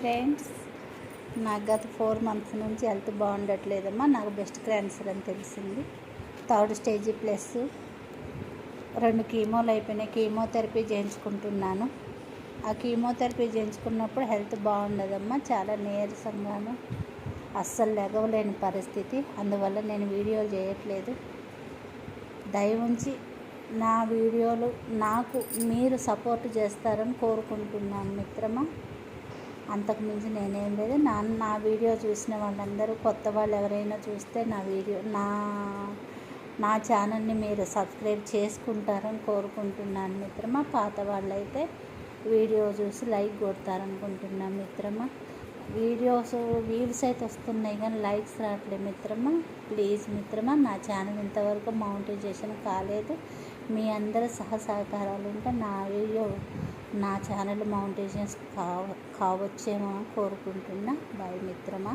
Friends, నాకు గత 4 months నుంచి హెల్త్ బాగుండట్లేదమ్మా. నాకు బ్రెస్ట్ క్యాన్సర్ అని తెలిసింది. 3rd స్టేజ్ ప్లస్ 2 కీమోలు అయిపోయినాయి. కీమోథెరపీ చేయించుకుంటున్నాను. ఆ కీమోథెరపీ చేయించుకున్నప్పుడు హెల్త్ బాగుండదమ్మా. చాలా నీరసంగాను, అస్సలు లెగవలేని పరిస్థితి. అందువల్ల నేను వీడియోలు చేయట్లేదు. దయవుంచి నా వీడియోలు నాకు మీరు సపోర్ట్ చేస్తారని కోరుకుంటున్నాను మిత్రమా. అంతకుమించి నేనేం లేదు. నా వీడియో చూసిన వాళ్ళందరూ, కొత్త వాళ్ళు ఎవరైనా చూస్తే నా ఛానల్ని మీరు సబ్స్క్రైబ్ చేసుకుంటారని కోరుకుంటున్నాను మిత్రమా. పాత వాళ్ళైతే వీడియో చూసి లైక్ కొడతారనుకుంటున్నాను మిత్రమా. వ్యూస్ అయితే వస్తున్నాయి కానీ లైక్స్ రావట్లేదు మిత్రమా. ప్లీజ్ మిత్రమా, నా ఛానల్ ఇంతవరకు మానిటైజేషన్ కాలేదు. మీ అందరి సహకారాలు ఉంటే నా ఛానల్ మానిటైజేషన్ కావచ్చేమో అని కోరుకుంటున్నా. బాయ్ మిత్రమా.